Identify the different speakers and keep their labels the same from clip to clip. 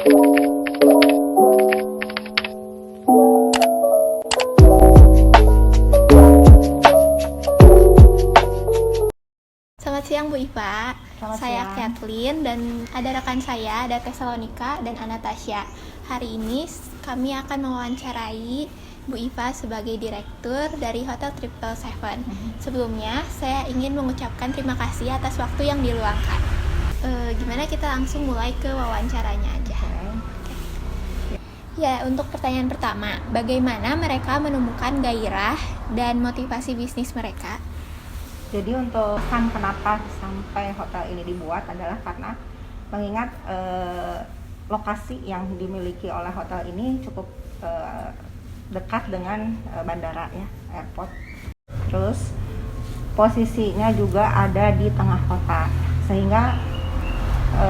Speaker 1: Selamat siang Bu Iva.
Speaker 2: Selamat
Speaker 1: Saya
Speaker 2: siang.
Speaker 1: Kathleen dan ada rekan saya, ada Tesalonika dan Anastasia. Hari ini kami akan mewawancarai Bu Iva sebagai direktur dari Hotel Triple Seven. Sebelumnya, saya ingin mengucapkan terima kasih atas waktu yang diluangkan. Gimana kita langsung mulai ke wawancaranya aja. Ya, untuk pertanyaan pertama, bagaimana mereka menemukan gairah dan motivasi bisnis mereka?
Speaker 2: Jadi untuk kenapa sampai hotel ini dibuat adalah karena mengingat lokasi yang dimiliki oleh hotel ini cukup dekat dengan bandara ya, airport. Terus posisinya juga ada di tengah kota, sehingga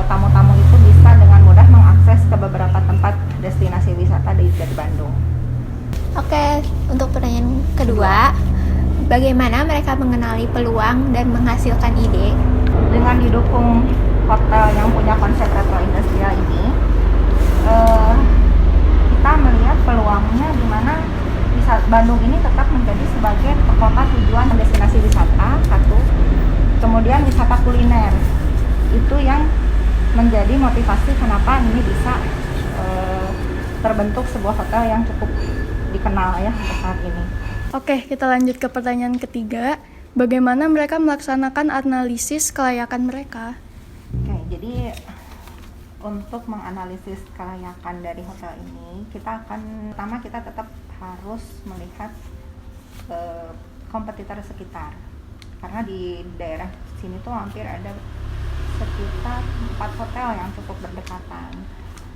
Speaker 2: tamu-tamu itu bisa dengan mudah mengakses ke beberapa tempat destinasi wisata dari Bandung.
Speaker 1: Oke, untuk pertanyaan kedua, bagaimana mereka mengenali peluang dan menghasilkan ide?
Speaker 2: Dengan didukung hotel yang punya konsep retro industrial ini, kita melihat peluangnya di mana Bandung ini tetap menjadi sebagai kota tujuan destinasi wisata, satu. Kemudian wisata kuliner, itu yang menjadi motivasi kenapa ini bisa terbentuk sebuah hotel yang cukup dikenal ya saat ini.
Speaker 3: Oke, kita lanjut ke pertanyaan ketiga. Bagaimana mereka melaksanakan analisis kelayakan mereka?
Speaker 2: Oke, jadi untuk menganalisis kelayakan dari hotel ini, kita tetap harus melihat kompetitor sekitar. Karena di daerah sini tuh hampir ada sekitar 4 hotel yang cukup berdekatan.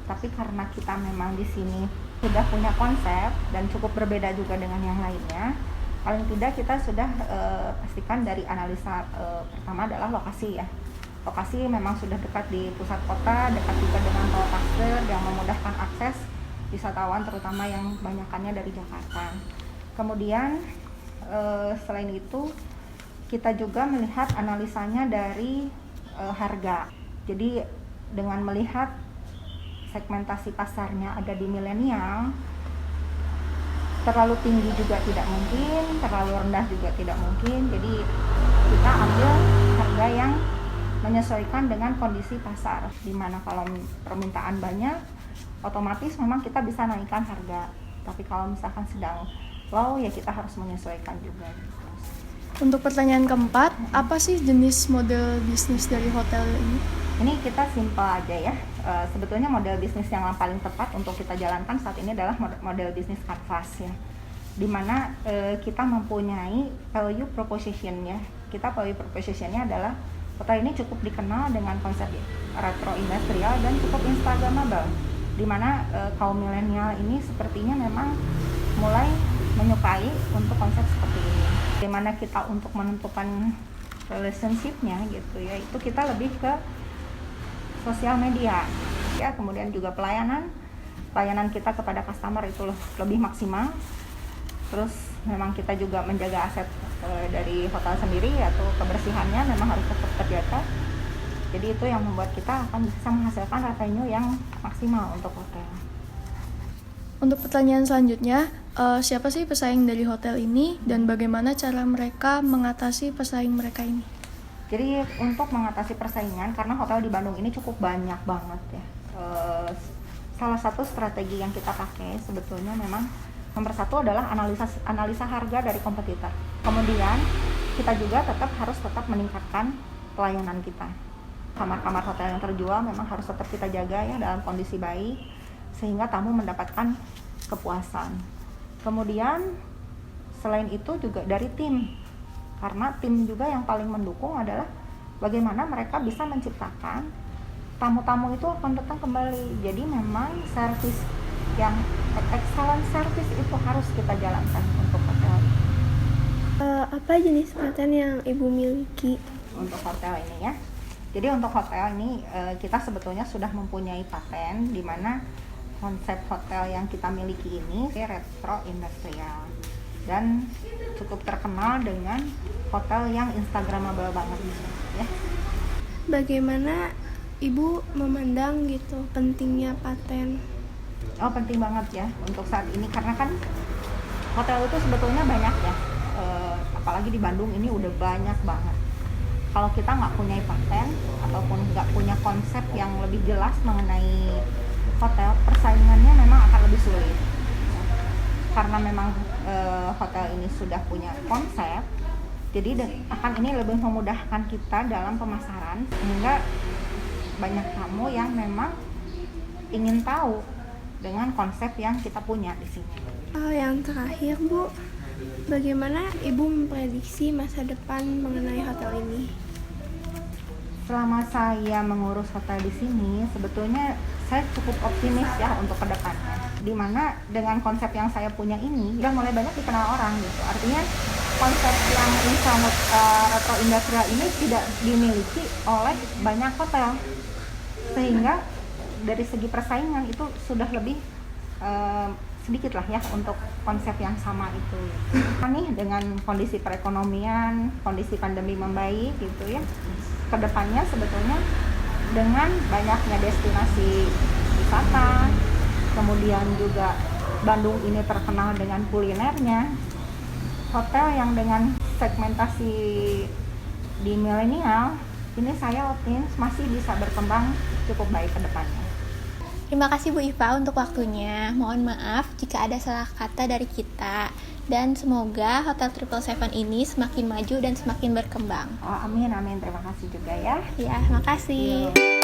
Speaker 2: Tapi karena kita memang di sini sudah punya konsep dan cukup berbeda juga dengan yang lainnya, paling tidak kita sudah pastikan dari analisa pertama adalah lokasi ya. Lokasi memang sudah dekat di pusat kota, dekat juga dengan tol Paster yang memudahkan akses wisatawan terutama yang kebanyakannya dari Jakarta. Kemudian selain itu kita juga melihat analisanya dari harga. Jadi dengan melihat segmentasi pasarnya ada di milenial, terlalu tinggi juga tidak mungkin, terlalu rendah juga tidak mungkin. Jadi kita ambil harga yang menyesuaikan dengan kondisi pasar, dimana kalau permintaan banyak, otomatis memang kita bisa naikkan harga. Tapi kalau misalkan sedang low, ya kita harus menyesuaikan juga.
Speaker 3: Untuk pertanyaan keempat, apa sih jenis model bisnis dari hotel ini?
Speaker 2: Ini kita simpel aja ya. Sebetulnya model bisnis yang paling tepat untuk kita jalankan saat ini adalah model bisnis canvas ya, dimana kita mempunyai value proposition ya. Kita value propositionnya adalah hotel ini cukup dikenal dengan konsep retro industrial dan cukup instagramable, dimana kaum milenial ini sepertinya memang mulai menyukai untuk konsep seperti ini. Bagaimana kita untuk menentukan relationship-nya gitu ya, itu kita lebih ke sosial media ya, kemudian juga pelayanan kita kepada customer itu lebih maksimal. Terus memang kita juga menjaga aset dari hotel sendiri, yaitu kebersihannya memang harus tetap terjaga. Jadi itu yang membuat kita akan bisa menghasilkan revenue yang maksimal untuk hotel.
Speaker 3: Untuk pertanyaan selanjutnya, siapa sih pesaing dari hotel ini dan bagaimana cara mereka mengatasi pesaing mereka ini?
Speaker 2: Jadi untuk mengatasi persaingan, karena hotel di Bandung ini cukup banyak banget ya. Salah satu strategi yang kita pakai sebetulnya memang nomor satu adalah analisa harga dari kompetitor. Kemudian kita juga harus tetap meningkatkan pelayanan kita. Kamar-kamar hotel yang terjual memang harus tetap kita jaga ya dalam kondisi baik, sehingga tamu mendapatkan kepuasan. Kemudian selain itu juga dari tim, karena tim juga yang paling mendukung adalah bagaimana mereka bisa menciptakan tamu-tamu itu akan datang kembali. Jadi memang service yang excellent service itu harus kita jalankan untuk hotel.
Speaker 4: Apa jenis paten yang Ibu miliki?
Speaker 2: Untuk hotel ini ya. Jadi untuk hotel ini kita sebetulnya sudah mempunyai paten, di mana konsep hotel yang kita miliki ini retro industrial dan cukup terkenal dengan hotel yang instagramable banget ya.
Speaker 4: Bagaimana Ibu memandang gitu pentingnya paten?
Speaker 2: Oh, penting banget ya untuk saat ini, karena kan hotel itu sebetulnya banyak ya. Apalagi di Bandung ini udah banyak banget. Kalau kita nggak punya paten ataupun nggak punya konsep yang lebih jelas mengenai hotel, persaingannya memang akan lebih sulit. Karena memang hotel ini sudah punya konsep, jadi akan ini lebih memudahkan kita dalam pemasaran, sehingga banyak tamu yang memang ingin tahu dengan konsep yang kita punya di sini.
Speaker 4: Yang terakhir Bu, bagaimana Ibu memprediksi masa depan mengenai hotel ini?
Speaker 2: Selama saya mengurus hotel di sini, sebetulnya saya cukup optimis ya untuk ke depannya. Dimana dengan konsep yang saya punya ini, udah mulai banyak dikenal orang gitu. Artinya konsep yang retro industrial ini tidak dimiliki oleh banyak hotel. Sehingga dari segi persaingan itu sudah lebih sedikit lah ya untuk konsep yang sama itu. Nih dengan kondisi perekonomian, kondisi pandemi membaik gitu ya, kedepannya sebetulnya dengan banyaknya destinasi wisata, kemudian juga Bandung ini terkenal dengan kulinernya, hotel yang dengan segmentasi di milenial ini saya optimis masih bisa berkembang cukup baik ke depannya.
Speaker 1: Terima kasih Bu Iva untuk waktunya. Mohon maaf jika ada salah kata dari kita. Dan semoga Hotel 777 ini semakin maju dan semakin berkembang.
Speaker 2: Oh, amin. Terima kasih juga ya.
Speaker 1: Ya, makasih.
Speaker 2: Yuk.